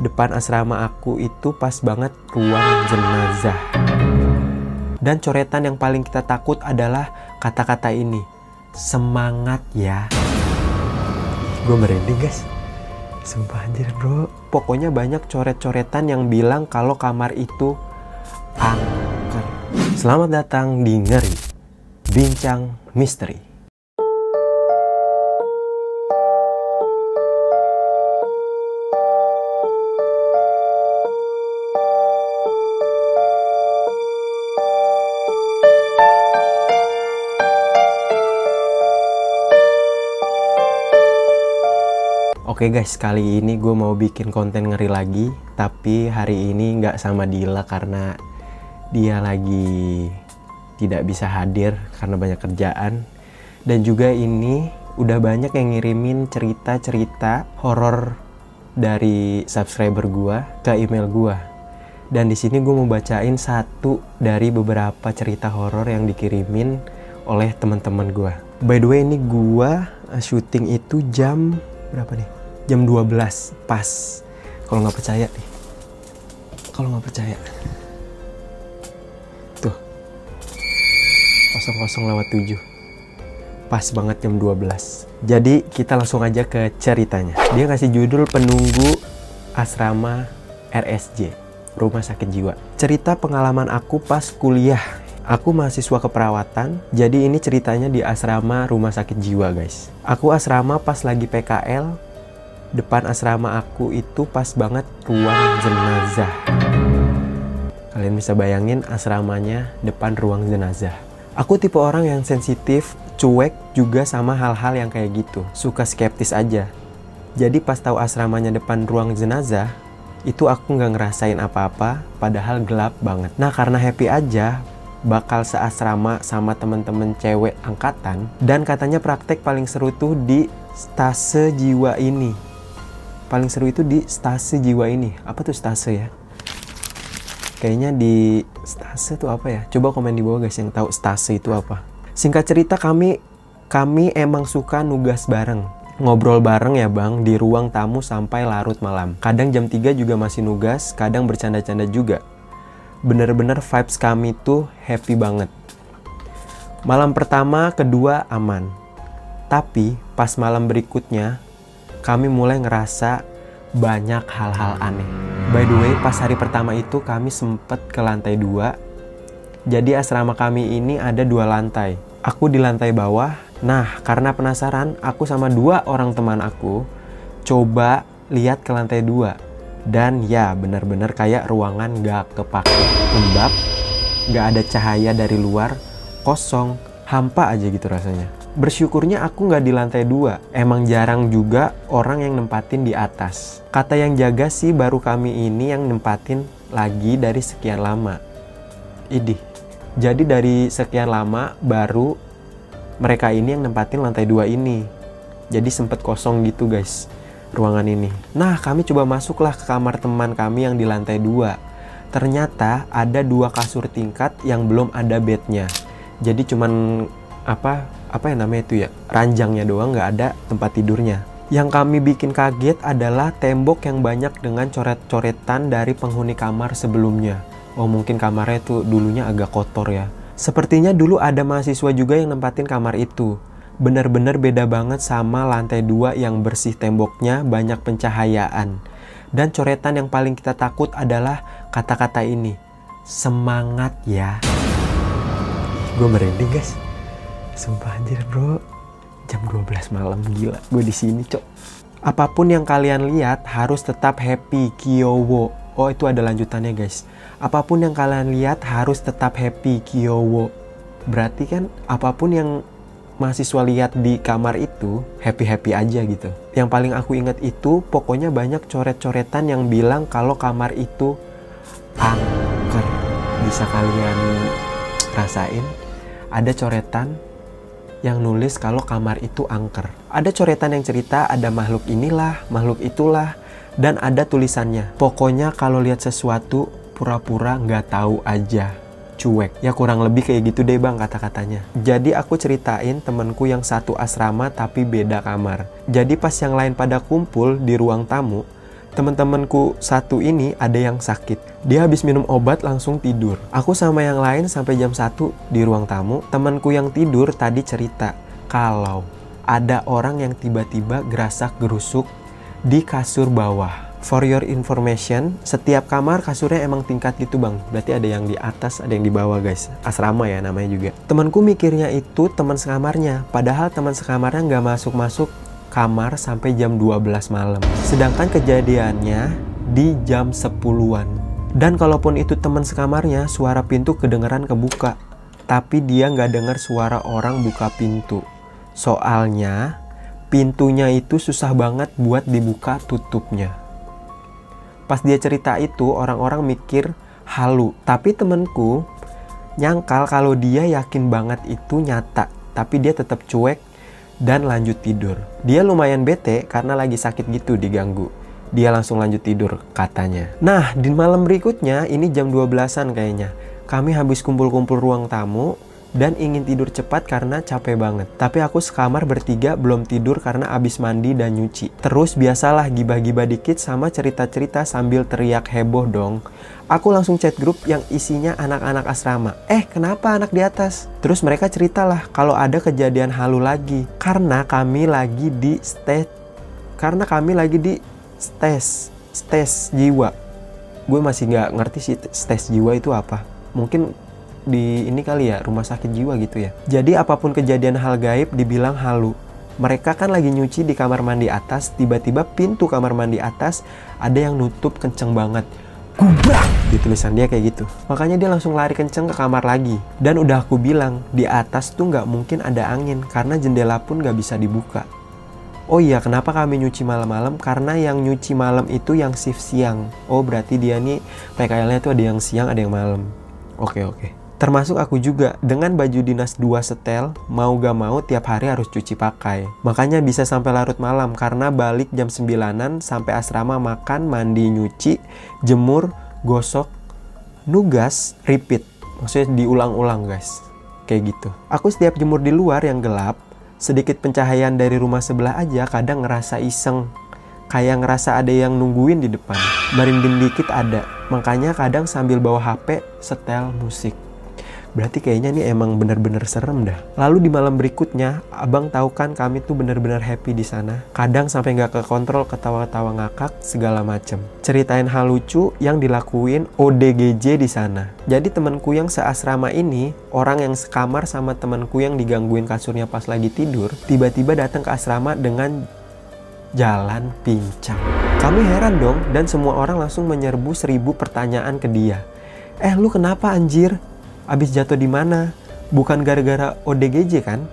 Depan asrama aku itu pas banget ruang jenazah. Dan coretan yang paling kita takut adalah kata-kata ini. Semangat ya. Gue merinding guys. Sumpah anjir bro. Pokoknya banyak coret-coretan yang bilang kalau kamar itu angker. Selamat datang di Ngeri Bincang Misteri. Oke guys, kali ini gue mau bikin konten ngeri lagi. Tapi hari ini nggak sama Dila karena dia lagi tidak bisa hadir karena banyak kerjaan. Dan juga ini udah banyak yang ngirimin cerita-cerita horor dari subscriber gue ke email gue. Dan di sini gue mau bacain satu dari beberapa cerita horor yang dikirimin oleh teman-teman gue. By the way, ini gue syuting itu jam berapa nih? Jam 12 pas. Kalau nggak percaya nih. Kalau nggak percaya. Tuh. 00:07. Pas banget jam 12. Jadi kita langsung aja ke ceritanya. Dia kasih judul Penunggu Asrama RSJ, Rumah Sakit Jiwa. Cerita pengalaman aku pas kuliah. Aku mahasiswa keperawatan, jadi ini ceritanya di asrama rumah sakit jiwa guys. Aku asrama pas lagi PKL. Depan asrama aku itu pas banget ruang jenazah. Kalian bisa bayangin asramanya depan ruang jenazah. Aku tipe orang yang sensitif, cuek juga sama hal-hal yang kayak gitu. Suka skeptis aja. Jadi pas tahu asramanya depan ruang jenazah, itu aku nggak ngerasain apa-apa, padahal gelap banget. Nah karena happy aja, bakal seasrama sama temen-temen cewek angkatan. Dan katanya praktek paling seru tuh di stase jiwa ini. Paling seru itu di stase jiwa ini. Apa tuh stase ya? Kayaknya di stase tuh apa ya? Coba komen di bawah guys yang tahu stase itu apa. Singkat cerita kami emang suka nugas bareng. Ngobrol bareng ya bang di ruang tamu sampai larut malam. Kadang jam 3 juga masih nugas, kadang bercanda-canda juga. Bener-bener vibes kami tuh happy banget. Malam pertama, kedua aman. Tapi pas malam berikutnya kami mulai ngerasa banyak hal-hal aneh. By the way, pas hari pertama itu kami sempet ke lantai 2. Jadi asrama kami ini ada 2 lantai. Aku di lantai bawah. Nah, karena penasaran, aku sama 2 orang teman aku coba lihat ke lantai 2. Dan ya, benar-benar kayak ruangan gak kepake. Lembab, gak ada cahaya dari luar, kosong, hampa aja gitu rasanya. Bersyukurnya aku nggak di lantai 2. Emang jarang juga orang yang nempatin di atas. Kata yang jaga sih baru kami ini yang nempatin lagi dari sekian lama. Idih. Jadi dari sekian lama baru mereka ini yang nempatin lantai 2 ini. Jadi sempet kosong gitu guys ruangan ini. Nah kami coba masuklah ke kamar teman kami yang di lantai 2. Ternyata ada 2 kasur tingkat yang belum ada bednya. Jadi cuman apa yang namanya itu ya, ranjangnya doang, nggak ada tempat tidurnya. Yang kami bikin kaget adalah tembok yang banyak dengan coret-coretan dari penghuni kamar sebelumnya. Oh mungkin kamarnya tuh dulunya agak kotor ya. Sepertinya dulu ada mahasiswa juga yang nempatin kamar itu. Bener-bener beda banget sama lantai 2 yang bersih temboknya, banyak pencahayaan. Dan coretan yang paling kita takut adalah kata-kata ini. Semangat ya. Gue merinding guys. Sumpah anjir bro, jam 12 malam gila gue di sini cok. Apapun yang kalian lihat harus tetap happy Kyowo. Oh itu ada lanjutannya guys. Apapun yang kalian lihat harus tetap happy Kyowo. Berarti kan apapun yang mahasiswa lihat di kamar itu happy-happy aja gitu. Yang paling aku ingat itu pokoknya banyak coret-coretan yang bilang kalau kamar itu angker. Bisa kalian rasain ada coretan yang nulis kalau kamar itu angker. Ada coretan yang cerita ada makhluk inilah, makhluk itulah, dan ada tulisannya. Pokoknya kalau lihat sesuatu pura-pura nggak tahu aja, cuek. Ya kurang lebih kayak gitu deh bang kata-katanya. Jadi aku ceritain temenku yang satu asrama tapi beda kamar. Jadi pas yang lain pada kumpul di ruang tamu, Teman-temanku satu ini ada yang sakit. Dia habis minum obat langsung tidur. Aku sama yang lain sampai jam 1 di ruang tamu. Temanku yang tidur tadi cerita kalau ada orang yang tiba-tiba gerasak-gerusuk di kasur bawah. For your information, setiap kamar kasurnya emang tingkat gitu bang. Berarti ada yang di atas, ada yang di bawah guys. Asrama ya namanya juga. Temanku mikirnya itu teman sekamarnya. Padahal teman sekamarnya nggak masuk-masuk kamar sampai jam 12 malam. Sedangkan kejadiannya di jam 10-an. Dan kalaupun itu teman sekamarnya, suara pintu kedengeran kebuka. Tapi dia nggak dengar suara orang buka pintu. Soalnya pintunya itu susah banget buat dibuka tutupnya. Pas dia cerita itu, orang-orang mikir halu. Tapi temenku nyangkal kalau dia yakin banget itu nyata. Tapi dia tetap cuek dan lanjut tidur. Dia lumayan bete karena lagi sakit gitu diganggu. Dia langsung lanjut tidur katanya. Nah di malam berikutnya, ini jam 12-an kayaknya. Kami habis kumpul-kumpul ruang tamu dan ingin tidur cepat karena capek banget. Tapi aku sekamar bertiga belum tidur karena abis mandi dan nyuci. Terus biasalah gibah-gibah dikit sama cerita-cerita sambil teriak heboh dong. Aku langsung chat grup yang isinya anak-anak asrama. Kenapa anak di atas? Terus mereka ceritalah kalau ada kejadian halu lagi. Karena kami lagi di stes jiwa. Gue masih nggak ngerti sih stes jiwa itu apa. Mungkin di ini kali ya, rumah sakit jiwa gitu ya. Jadi apapun kejadian hal gaib dibilang halu. Mereka kan lagi nyuci di kamar mandi atas, tiba-tiba pintu kamar mandi atas ada yang nutup kenceng banget. Gubrak! Di tulisan dia kayak gitu. Makanya dia langsung lari kenceng ke kamar lagi. Dan udah aku bilang, di atas tuh nggak mungkin ada angin karena jendela pun nggak bisa dibuka. Oh iya, kenapa kami nyuci malam-malam? Karena yang nyuci malam itu yang shift siang. Oh berarti dia nih PKL-nya tuh ada yang siang, ada yang malam. Oke. Termasuk aku juga, dengan baju dinas 2 setel, mau gak mau tiap hari harus cuci pakai. Makanya bisa sampai larut malam, karena balik jam 9-an sampai asrama makan, mandi, nyuci, jemur, gosok, nugas, repeat. Maksudnya diulang-ulang guys, kayak gitu. Aku setiap jemur di luar yang gelap, sedikit pencahayaan dari rumah sebelah aja kadang ngerasa iseng. Kayak ngerasa ada yang nungguin di depan. Merinding dikit ada, makanya kadang sambil bawa HP, setel musik. Berarti kayaknya ini emang bener-bener serem dah. Lalu di malam berikutnya, abang tahu kan kami tuh bener-bener happy di sana. Kadang sampai nggak kekontrol ketawa-tawa ngakak segala macem. Ceritain hal lucu yang dilakuin ODGJ di sana. Jadi temanku yang seasrama ini, orang yang sekamar sama temanku yang digangguin kasurnya pas lagi tidur, tiba-tiba datang ke asrama dengan jalan pincang. Kami heran dong, dan semua orang langsung menyerbu 1000 pertanyaan ke dia. Lu kenapa anjir? Abis jatuh di mana? Bukan gara-gara ODGJ kan?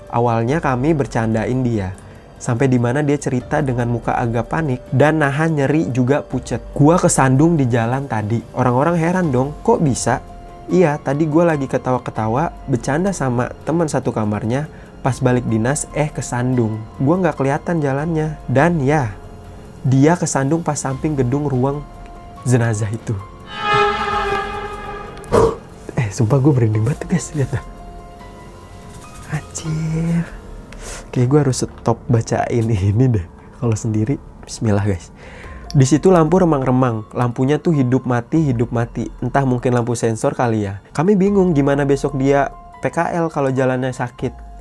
Awalnya kami bercandain dia. Sampai di mana dia cerita dengan muka agak panik dan nahan nyeri juga pucet. Gua kesandung di jalan tadi. Orang-orang heran dong, kok bisa? Iya, tadi gua lagi ketawa-ketawa, bercanda sama teman satu kamarnya. Pas balik dinas, kesandung. Gua nggak kelihatan jalannya. Dan ya, dia kesandung pas samping gedung ruang jenazah itu. Sumpah gue merinding banget guys, lihat dah. Anjir. Kayak gue harus stop bacain ini deh. Kalau sendiri, bismillah guys. Di situ lampu remang-remang. Lampunya tuh hidup mati. Entah mungkin lampu sensor kali ya. Kami bingung gimana besok dia PKL kalau jalannya sakit.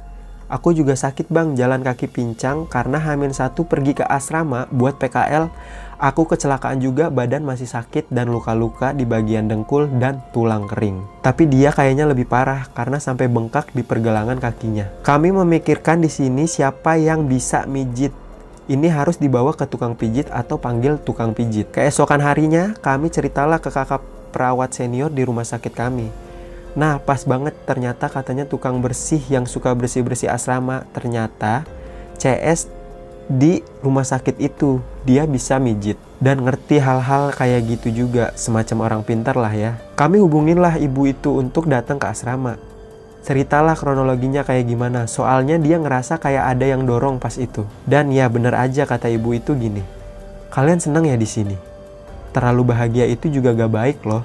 Aku juga sakit bang, jalan kaki pincang karena H-1 pergi ke asrama buat PKL. Aku kecelakaan juga, badan masih sakit dan luka-luka di bagian dengkul dan tulang kering. Tapi dia kayaknya lebih parah karena sampai bengkak di pergelangan kakinya. Kami memikirkan di sini siapa yang bisa mijit. Ini harus dibawa ke tukang pijit atau panggil tukang pijit. Keesokan harinya kami ceritalah ke kakak perawat senior di rumah sakit kami. Nah pas banget, ternyata katanya tukang bersih yang suka bersih-bersih asrama, ternyata CS di rumah sakit itu. Dia bisa mijit dan ngerti hal-hal kayak gitu juga, semacam orang pintar lah ya. Kami hubunginlah ibu itu untuk datang ke asrama. Ceritalah kronologinya kayak gimana, soalnya dia ngerasa kayak ada yang dorong pas itu. Dan ya bener aja kata ibu itu gini, kalian seneng ya di sini? Terlalu bahagia itu juga gak baik loh.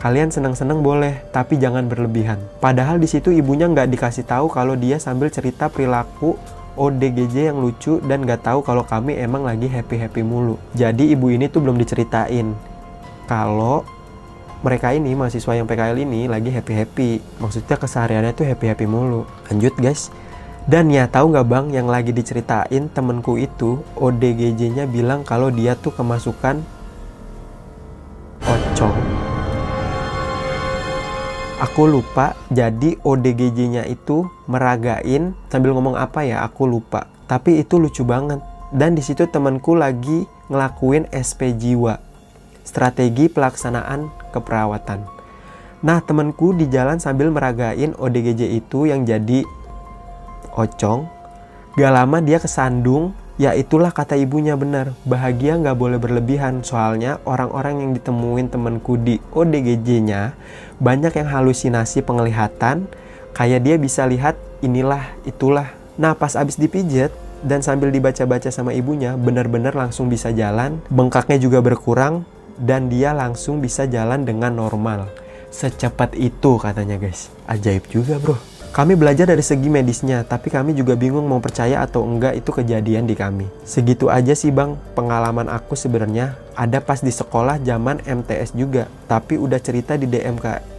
Kalian seneng-seneng boleh, tapi jangan berlebihan. Padahal di situ ibunya nggak dikasih tahu kalau dia sambil cerita perilaku ODGJ yang lucu dan gak tahu kalau kami emang lagi happy-happy mulu. Jadi ibu ini tuh belum diceritain kalau mereka ini, mahasiswa yang PKL ini lagi happy-happy. Maksudnya kesehariannya tuh happy-happy mulu. Lanjut guys. Dan ya tahu nggak bang, yang lagi diceritain temenku itu ODGJ-nya bilang kalau dia tuh kemasukan ocong. Aku lupa, jadi ODGJ-nya itu meragain sambil ngomong apa ya, aku lupa. Tapi itu lucu banget. Dan di situ temanku lagi ngelakuin SP jiwa, strategi pelaksanaan keperawatan. Nah, temanku di jalan sambil meragain ODGJ itu yang jadi ocong. Gak lama dia kesandung. Ya itulah kata ibunya benar, bahagia nggak boleh berlebihan. Soalnya orang-orang yang ditemuin temanku di ODGJ-nya banyak yang halusinasi penglihatan, kayak dia bisa lihat inilah itulah. Nah pas abis dipijet dan sambil dibaca-baca sama ibunya, benar-benar langsung bisa jalan, bengkaknya juga berkurang, dan dia langsung bisa jalan dengan normal. Secepat itu katanya guys. Ajaib juga bro. Kami belajar dari segi medisnya, tapi kami juga bingung mau percaya atau enggak itu kejadian di kami. Segitu aja sih bang, pengalaman aku sebenarnya ada pas di sekolah zaman MTS juga, tapi udah cerita di DMK.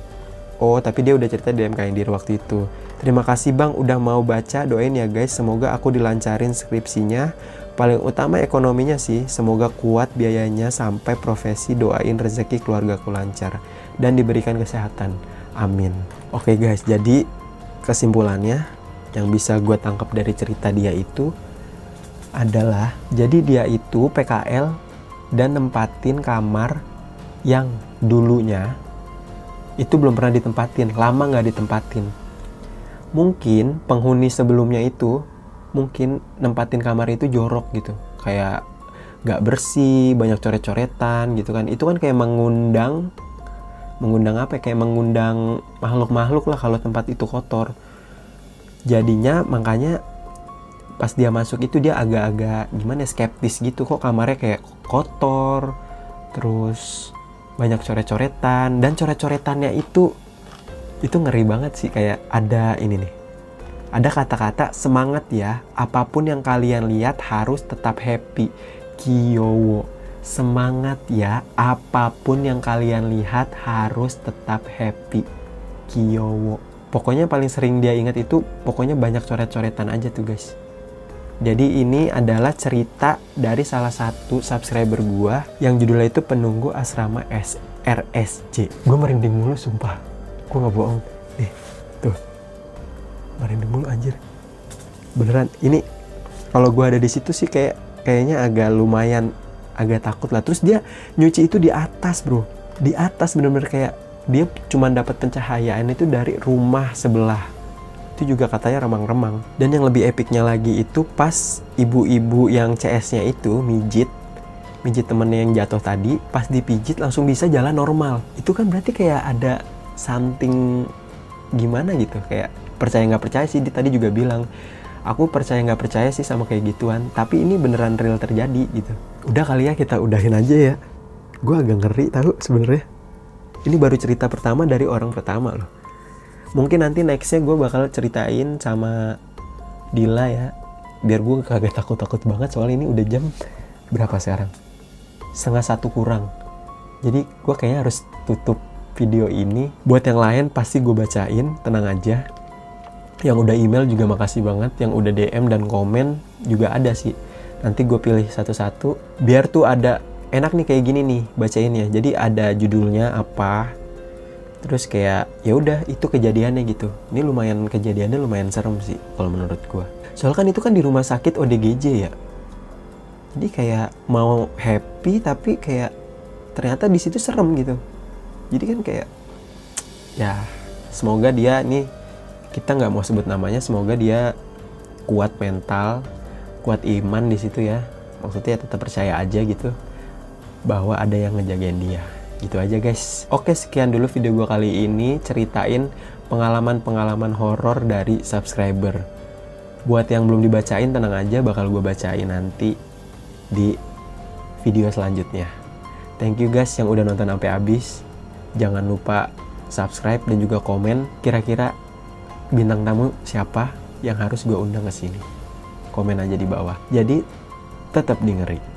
Oh, tapi dia udah cerita di DMK Indir waktu itu. Terima kasih bang udah mau baca, doain ya guys, semoga aku dilancarin skripsinya. Paling utama ekonominya sih, semoga kuat biayanya sampai profesi, doain rezeki keluargaku lancar dan diberikan kesehatan. Amin. Oke guys, jadi kesimpulannya yang bisa gue tangkap dari cerita dia itu adalah, jadi dia itu PKL dan nempatin kamar yang dulunya itu belum pernah ditempatin, lama nggak ditempatin. Mungkin penghuni sebelumnya itu mungkin nempatin kamar itu jorok gitu, kayak nggak bersih, banyak coret-coretan gitu kan. Itu kan kayak mengundang apa ya, kayak mengundang makhluk-makhluk lah kalau tempat itu kotor. Jadinya makanya pas dia masuk itu dia agak-agak gimana, skeptis gitu, kok kamarnya kayak kotor, terus banyak coret-coretan, dan coret-coretannya itu ngeri banget sih. Kayak ada ini nih, ada kata-kata semangat ya, apapun yang kalian lihat harus tetap happy. Kiyowo. Semangat ya, apapun yang kalian lihat harus tetap happy. Kiyowo. Pokoknya paling sering dia ingat itu, pokoknya banyak coret-coretan aja tuh guys. Jadi ini adalah cerita dari salah satu subscriber gua yang judulnya itu Penunggu Asrama RSJ. Gue merinding mulu sumpah, gue nggak bohong. Nih, tuh, merinding mulu anjir. Beneran, ini kalau gua ada di situ sih kayaknya agak lumayan, agak takut lah. Terus dia nyuci itu di atas bro, di atas, bener-bener kayak dia cuma dapat pencahayaan itu dari rumah sebelah. Itu juga katanya remang-remang. Dan yang lebih epicnya lagi itu pas ibu-ibu yang CS-nya itu mijit temennya yang jatuh tadi, pas dipijit langsung bisa jalan normal. Itu kan berarti kayak ada something gimana gitu, kayak percaya nggak percaya sih. Dia tadi juga bilang, aku percaya nggak percaya sih sama kayak gituan, tapi ini beneran real terjadi gitu. Udah kali ya kita udahin aja ya. Gue agak ngeri tahu sebenarnya. Ini baru cerita pertama dari orang pertama loh. Mungkin nanti nextnya gue bakal ceritain sama Dila ya, biar gue kagak takut-takut banget. Soalnya ini udah jam berapa sekarang? 1:30 kurang. Jadi gue kayaknya harus tutup video ini. Buat yang lain pasti gue bacain, tenang aja. Yang udah email juga makasih banget, yang udah DM dan komen juga ada sih. Nanti gue pilih satu-satu biar tuh ada enak nih kayak gini nih bacainnya. Jadi ada judulnya apa, terus kayak ya udah itu kejadiannya gitu. Ini lumayan, kejadiannya lumayan serem sih kalau menurut gue. Soalnya kan itu kan di rumah sakit ODGJ ya. Jadi kayak mau happy tapi kayak ternyata di situ serem gitu. Jadi kan kayak ya semoga dia nih, kita nggak mau sebut namanya, semoga dia kuat mental, kuat iman di situ ya. Maksudnya tetap percaya aja gitu bahwa ada yang ngejagain dia. Gitu aja guys. Oke, sekian dulu video gue kali ini, ceritain pengalaman-pengalaman horor dari subscriber. Buat yang belum dibacain tenang aja, bakal gue bacain nanti di video selanjutnya. Thank you guys yang udah nonton sampai habis. Jangan lupa subscribe dan juga komen kira-kira bintang tamu siapa yang harus gue undang ke sini. komen aja di bawah. Jadi tetap dengerin.